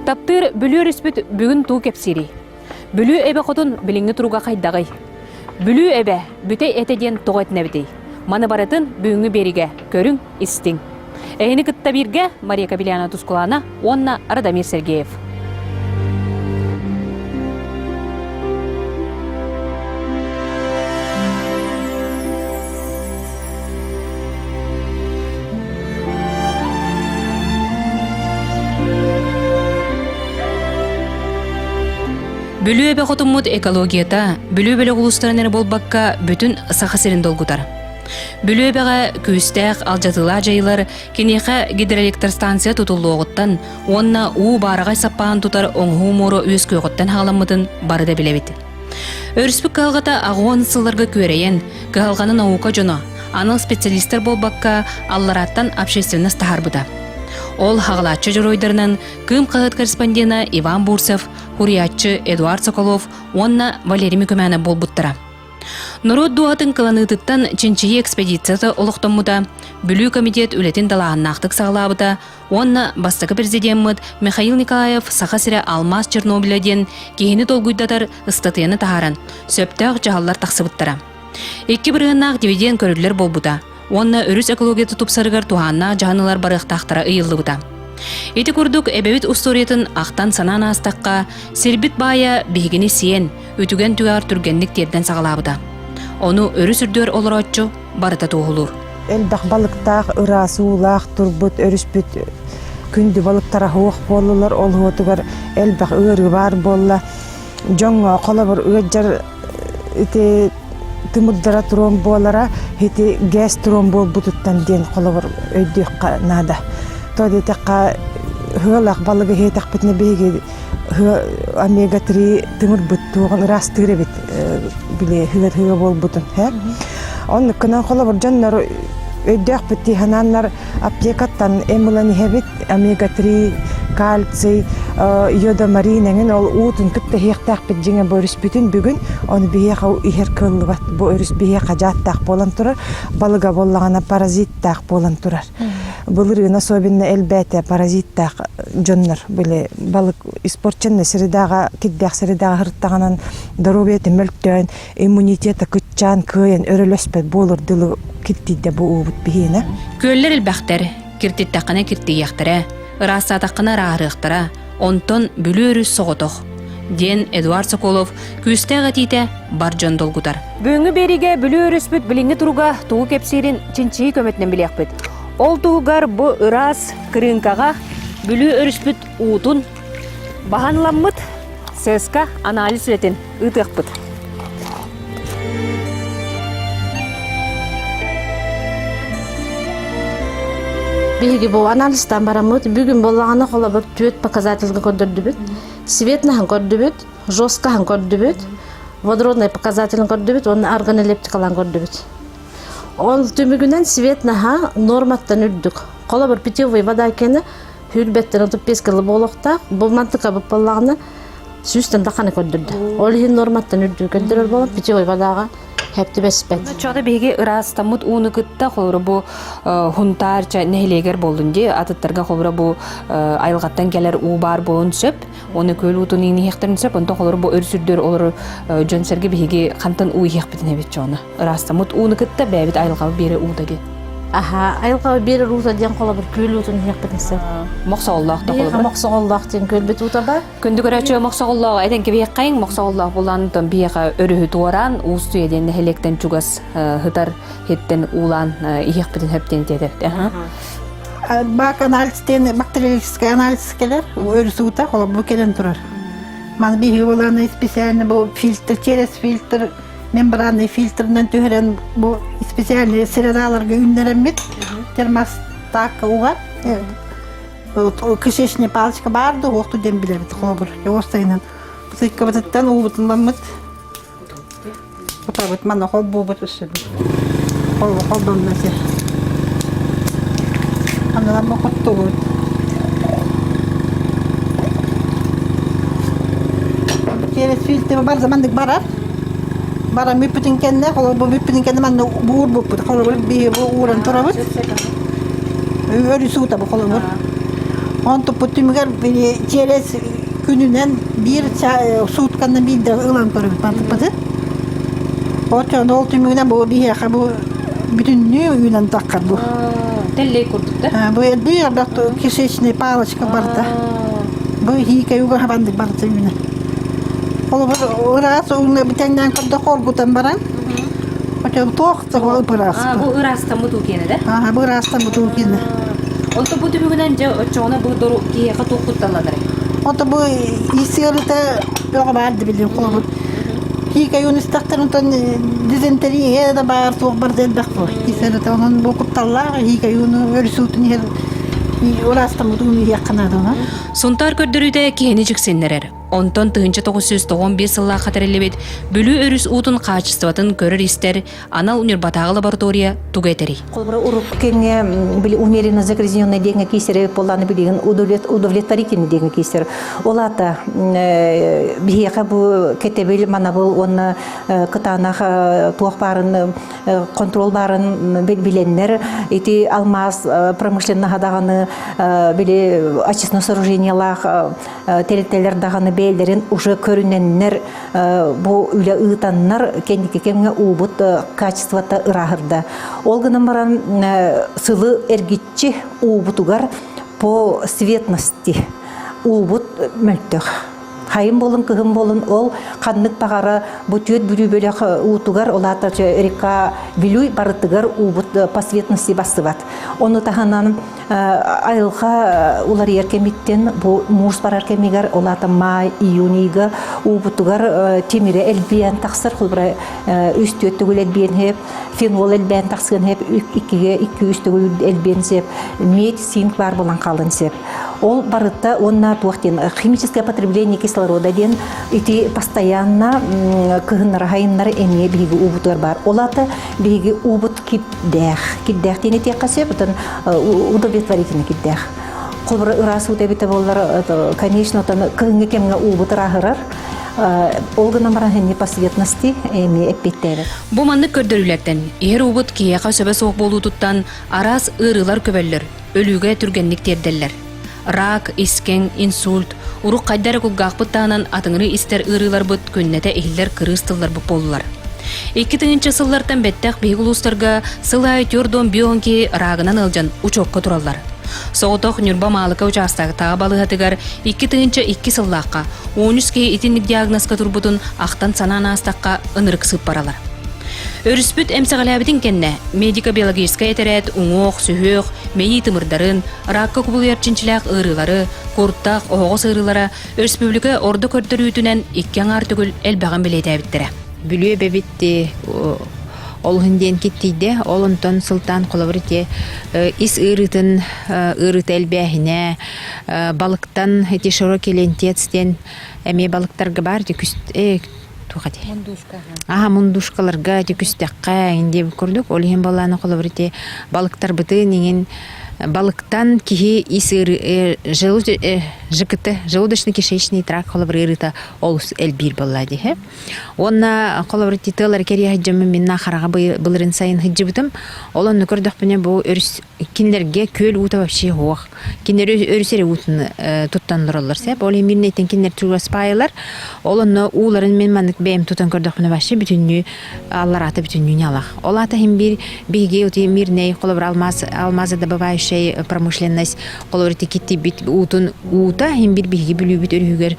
Таптыр бүлү респет бүгін туу кепсири. Бүлү эбе хотун билиңи туруга кайдагай. Бүлү эбе бүтей этеден тоғайт нәбітей. Маны баратын бүгінгі бериге көрің истиң. Эйни кытта бирге Мария Кабеляна Тускулана, онна Радамир Сергеев. Бүлү эбе хотуммут экологията, бүлү бөлі улустарын әрі болбаққа бүтін сақасырын долгутар. Бүлү эбеға күйістәқ алжатыла жайылар, кенеқі гидроэлектростанция тұтылы оғыттан, онна уу барағай саппаған тұтар оңғу мору өз көғыттан ғаламыдын барыда білебет. Өріспік қалғата ағуан сылларға көрейен, қалғаны наука жоны, аныл специалистер болбаққа аллараттан общественность тахарбыда. Ол хағалатчы жұройдарынан кым қағыт корреспондена Иван Бурсов, хуриятчы Эдуард Соколов, онна Валерий Микумяна болбуттара. Народ дуатын кыланыдыттан чинчии экспедицияты олықтамуда, бүлүү комитет үлетін далағыннақтық сағылабыда, онна бастықы президентмыд Михаил Николаев сақа Алмаз Чернобыляден кейіні толгуйдатар ыстатыяны тахаран, сөптәқ жағалар тақсыбыттара. Екі бірғыннақ дивиден көрілер болбуда. Онна өріс экология тұтупсарығар туғанна жағанылар барықтақтара ұйылы бұда. Еті күрдік әбәвет ұсториетін ақтан санан астаққа, сербит бая бейгіні сиен, өтіген түгар түргенлік терден сағалабыда. Оны өріс үрдер олар отчу барыта туғылыр. Әлбәқ балықтақ, ұрасы ұлақ, тұрбыт, өріспіт, күнді балықтара хоқ болылар, ол ғотығар әлбәқ өрі бар болла. Жоңға қола бір өджар тымырдара турон болара, хети газ турон бол бутуттан ден қолабыр өйдіққа нада. Тоды таққа хылақ балығы хетақ бітіне бейге омега-3 тымыр бұттуғын растыры бит біле хылы бол бутын. Оны күнан қолабыр жаннар өйдіқ бітті хананлар аптекаттан эмулани хебит омега-3 кальций, йода маринеңін ол уутын күтті хеқтақ бит жеңе бөріс бүтін бүгін оны бейеқа ихер кылы бат бұл өріс бейеқа жаттақ болан тұрар, балыға болағана паразиттақ болан тұрар. Бұлырын особенно әлбәті паразиттақ жоннар біле балық испорченны сіридаға, кеддәқ сіридаға хырттағанан дарубеті мөлттен, иммунитеті күтчан, көйен, өрілөспет болыр дылы кеттейді бұл уыбыт бейені. Көллер әлбәқтер, кіртеттақына кірттейяқтыры, ырасатақына рағырықтыра, онтон бүлі өріс соғытық. Ден Эдуард Соколов күстәғі тейті бар жон долгутар. Бүгінгі беріге бүлі өріс бүт біліңі тұруға туғы кепсерін чинчии көметінен білек бүт. Ол туғығар бұ ырас кырынкаға бүлі өріс бүт уутын бағанламыд ССК анализ етін ұтық бүт. Биги бұл анализтан барамыд, бүгін болағаны қола бір түйет показательгі көрдірді бүт, светнахан көрді бүт, жосткахан көрді бүт, водородный показателін көрді бүт, оны органолептикалан көрді бүт. Ол түмігінен светнаха норматтан үрдік. Қола бір питьевый вода екені хүлбеттен 35 кілі болуқта, бұл мантықа бұл болағаны сүйістен дақаны көрдірді. Ол ең норматтан үрдік көрдірір болын питьевый водаға хепті бәспәт. Чоғда бейге ырастамыд уны кытта қолыры бұл хунтарча нәйлегер болын де, атыттарға қолыры бұл айылғаттан келер у бар болын сөп, оны көл ұтын еңі хектерін сөп, онтан қолыры бұл өрсүрдер олары жөнсерге бейге қантан у хек бітіне бет жоны. Ырастамыд уны кытта бәбіт айылғалы бері уыда де. Аха, айылғалы бері ұта ден қолы бір көл ұтын хек бітінсе. Моқсағыллақта қолыры? Бейге моқсағыллақ ден көл біт ұта ба? Күнді көрәчі моқсағыллағы әденке бейек қайын моқсағыллағы боланытын бейеқа өрі туаран, уысту еден хелектен чугас хытар хеттен улан ихек бітін хөптен деді. Бак анализтен, бактериологический анализ келер, өрі суыта, қолы бұл келен тұрар. Маны бейге оланы специальный бұл фильтр, через фильтр, мембранный фильтрнен түйірен бұл специальный средаларға үнлерен бет, термостак уға. Кішешіне палычка барды, оқты дем білебет, қолбыр, остайынан. Бұсыққа бұтыттан ұғытынламыд. Бұта бұт, мана қол бұл бұт үші бұт. Қол бұлмәсе. Анылам ұқытты бұт. Через фильтр бар замандық барар. Бара мүппітін кәнне, қолы бұл мүппітін кәнне мана бұғыр бұт. Қолы бұл бейі бұл ұғырын тұра бұт. Өрі суыта бұл қолы бұр. Он то путимгер через gününden bir sutkanda bir de ılan görüp batı. Oçon oltumuna bu bir ha bu bütün nü ünan takkar bu. Теллей курдук да? Bu bir bak kişisine paylaşık barda. Bu hike yuga bandık barda üna. Ola orası onunla bir tane kadar korkutan baran. Oçon toqta ol burası. Bu ырастан буту кене да? Ha bu rastan bu tukine. Олто буту бүгүнөн чоңна бу дору киека токутталладыр. Ota bu isiyarıda yok vardı biliyorum kulağı. Hika Yunistak'tan ondan dizenteriye da bağır soğuk bar del bakfo. İsiyarıda onun bu kuttallar hika Yunu ölüsütün her orası da mutunu yakınadı ona. Сунтар көрдөрүдө киһини жиксиннерер. Онтон тыгынча 991 сылла хатарелебит бүлүү өрүс уутун качестватын көрөр истер анал универбатагы лаборатория тугетери. Колбара урук кеңе били умеренно загрязненные деньги кисери поланы билеген удовлетворительный деньги кисер. Олата бияка бу кетебил манабыл он кытанах туак барын контрол барын биленнер эти алмаз промышленный хадаганы били очистное сооружениялар телетелер даганы бейлерин уже көрүненнер бу үле ыытаннар кендики кемге убут качеството ырахырда. Олгынан баран сылы эргитчи убутугар по светности убут мөлтөх. Хайым болын, кыгым болын, ол қаннық бағары бұтүйет бүлі бөлек ұтығар, олата река бүлі барытығар ұбыт по светности басыват. Оны тағанан айылға олар еркеметтен, бұл мұз бар еркемегер, олата май, июниға ұбытығар темірі әлбейін тақсыр, құлбыра үсті өттігіл әлбейін хеп, фенол әлбейін тақсығын хеп, екі үстігіл әлбейін сеп, мед, синк бар болан қалын сеп. Ол барытта, онна туақтен химическое потребление кислорода ден ити постоянно кыгыннар хайыннар эме биги убутар бар. Олата биги убут киддэх тени текасе бутан удовлетворительный киддэх. Колбар ырасы утебите боллар, конечно, тан кыгынга кемге убутар ахырар. Олгынан баран не по светности эме эппеттер. Бу маннык көрдөрүлөрдөн эр убут кияка сөбө соок болуу туттан арас ырылар көбөллөр, өлүүгө түргенник терделлер. Рак, искен, инсульт, урук кайдары кулгакпыттанан атыңыры истер ырылар бут күннете эхиллер кырыстылар бу болулар. 2000 сыллардан беттек бейг улустарга сылай тёрдон бионки рагынан ылжан учокко тураллар. Соотох Нюрба малыка участагы таа балыгатыгар 2002 сыллакка 13 ке итинник диагнозга турбутун актан санаанастакка ынырык сып баралар. Өрүспүт эмсагалабитин кенне медико-биологическая этерет уңоох, сүхөөх, мейи тымырдарын, ракка кубулуярчинчилак ырылары, курттак, оогос ырылара республика ордо көрдөрүүтүнен 2 аңар түгүл элбаган билетебиттере. Бүлүө бебитти олгунден киттийде, олонтон сылтан колобрите ис ырытын ырыт элбэхине балыктан эти широкий лентецтен эме балыктарга бар тухати. Мундушкаларга текүстәккә инде күрдүк. Олиһин баланы колобрите балыктар быты неген балыктан кихи исыр желудочно-кишечный тракт колобрыта олус элбир баллади хе. Онна колобрите тылар керия хаҗымы минна харага былырын сайын хаҗыбытым. Олон көрдүк менә бу өрс кинлерге көл ута вообще хох. Кинер өрсере утын туттандырылар сеп. Олиһин миннетен кинер турга спайлар. Олон уларын мен манык бем тутан көрдүк менә вообще бүтүннү аллараты бүтүннү ялах. Олата хим бир биге ути мирней колобр алмазы добывающий промышленность колорити китти бит утун ута хим бир биги бүлүбүт өрүгөр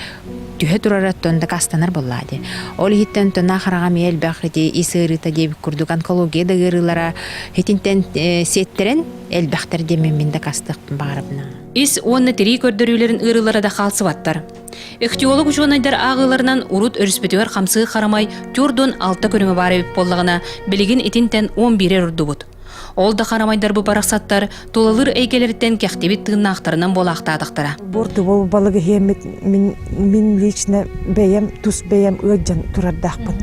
түһө турараттан да кастанар боллади. Ол хиттен тона харага мел бахрити исырыта деп курдук онкология да гырылара хитинтен сеттерен элбахтар демен да кастык барыбына. Ис онны тери көрдөрүлөрүн ырылара да халсыбаттар. Эхтиолог учуанайдар агыларынан урут өрүспөтүгөр камсы карамай тюрдун алта көрүмө бары боллагына билигин итинтен 11 урдубут. Ол да қарамайдар бұл парақсаттар толалыр әйгелерден кәқтебет тығынақтарынан болақтадықтыра. Борты бол балығы хемет мен лично бәйем, тұс бәйем өджан тұрардақпын.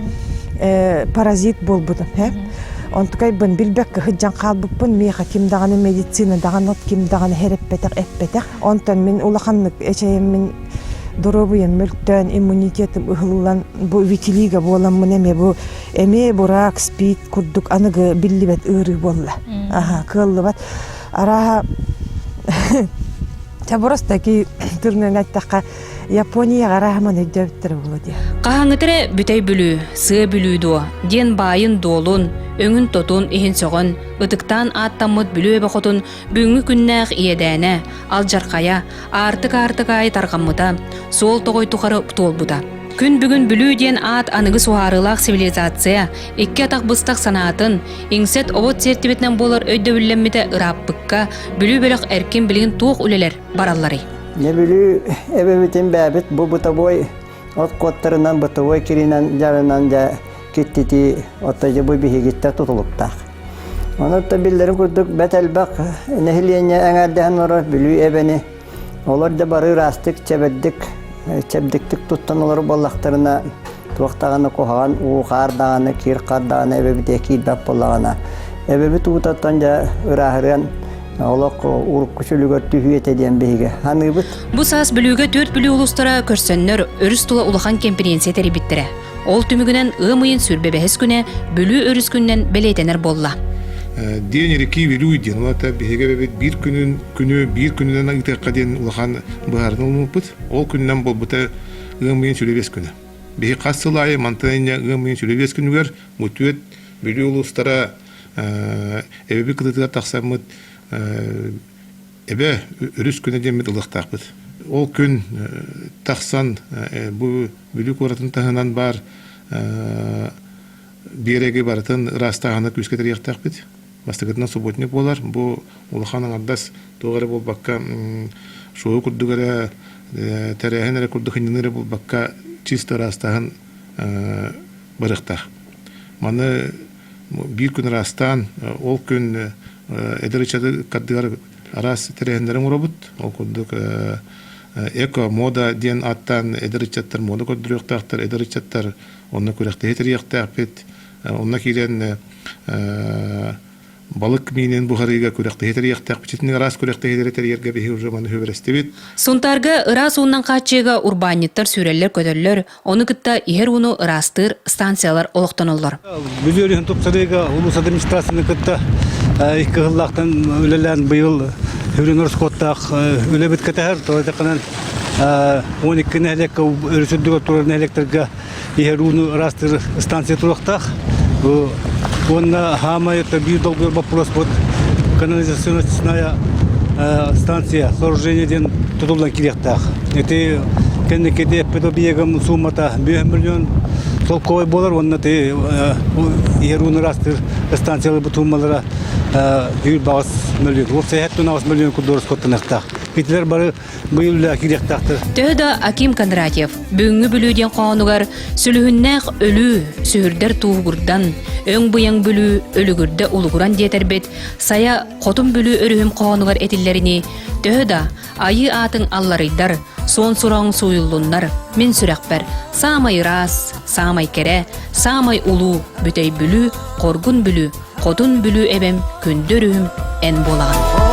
Паразит бол бұдым. Онтықай бұн білбәккі хыджан қалбықпын, мейқа кемдағаны медицина дағанат, кемдағаны хереппетек, әппетек. Онтан мен улақанлық әчайым мен дұрабыйын мүлттен иммунитетім ұғылылан бұл витилига боламын әме бұл әме бұрак спит күрдік анығы білі бәт ұры болла. Кылы бәт. Араға Чаборостаки тырнын аттака Японияга рахман өйдөптөр болду. Қағаңытыры бүтәй бүлі, сығы бүлі дуа, ден байын долун, өңін тотун ихин соғын, ытыктан аттамыт бүлі өбі қотун бүгінгі күннәқ иедәне, алжарқая, артық ай тарғамыта, сол тоғой тұқары тұол бұта. Күн бүгін бүлі ден ат анығы суарылақ цивилизация, икки атақ бұстақ санатын, иңсет овод сертибетнен болар өйді бүлләмметі ыраппыққа, бүлі бөліқ әркен білген туық үлелер бараллары. Не бүлі әбәбітен бәбіт бұ бұтабой, от қоттарынан бұтабой керінен жарынан жа кеттеті оттажы бұй бігеттер тұтылыптақ. Оны да білдері күрдік бәтәлбақ, нәхілене әңәрден оры бүлі әбәні, олар да бары растық, чәбдіктік тұттан олар боллақтарына туақтағаны қоғаған, уғардағаны, кирқардағаны, әбәбіт әкейд бәп болағана. Әбәбіт ұғытаттан жа ұрағырын, олақ ұрық күшілігер түйет әден бейге. Бұ саас бүлігі 4 бүлі ұлыстара көрсөннөр өріс тұла ұлақан конференция тәребіттірі. Ол түмігінен ұмайын сүрбебәхіс күні бүлі өріс күннен бәлейтенер болла. Ден ереки велу иден, олата бейге бәбет бір күнінен аңтаққа ден ұлақан бұғарын олмыппыт, ол күнінен бол бұта ұмайын сүребес күні. Бейге қасылайы мантайыня ұмайын сүребес күнігер, мұтует бүлі ұлыстара әбәбі қылытыға тақсамыд әбә үріс күні демет ұлықтақпыд. Ол күн тақсан бұл бүлік оратын тағынан бар береге баратын растағаны күскетер яқтақпыд. Бастығытынан субботник болар. Бұл ұлықаның ардас тоғары бол баққа шоу күрдігері тәрәхін әрі күрдіғыныныры бол баққа чисто растағын барықтақ. Маны бір күн растан, ол күн эдеричады каддыгар арас тәрәхіндерін ұрабыд. Ол күрдік эко мода ден аттан эдеричаттар мода көрдіріқтақтар, эдеричаттар онына көріқті етер яқтақпет. Онына кейлен балық мейнен бұғарыға көріқті етер яқтақпет. Четінің арас көріқті етер ерге бейі ұжаманы хөбірестебет. Сонтарғы ырас оннан қатшыға урбаниттар сүрелер көдерлер, оны күтті егер оны ырастыр станциялар олықтан олар. Бүлерін топсарыға ұлыс администрацияны күтті екі ғыллақтан өлелән бұйыл үрін ұрыс қоттақ өлебет кәтәр, тоғайтақынан 12 нәлекі өрісүрдігі тұрар нәлектерге егер ұны ырастыр станция тұрақтақ. Онна хамай это бир долгой вопрос вот канализационная станция сооружение ден тудулдан килектах. Это кеннекеде педобиегам суммата 1 миллион солковой болар онна те ерун растыр станциялы бутумалара 1 миллион. Вот сәйәт 9 миллион кудорос коттанактах. Питлер бары быйылда килектахтыр. Төһдө Аким Кондратьев бүгүнгү бүлүүден коонугар сүлүһүннәк өлүү сүһүрдер туугурдан өң буяң бүлүү өлүгүрдө улугуран диэтербет сая котун бүлүү өрүһүм коонугар этиллерини төһдө айы атын алларыйдар сон сураң суюллуннар мен сүрәкбер самай рас самай кере самай улуу бүтөй бүлүү коргун бүлүү котун бүлүү эбем күндөрүм эн болаган.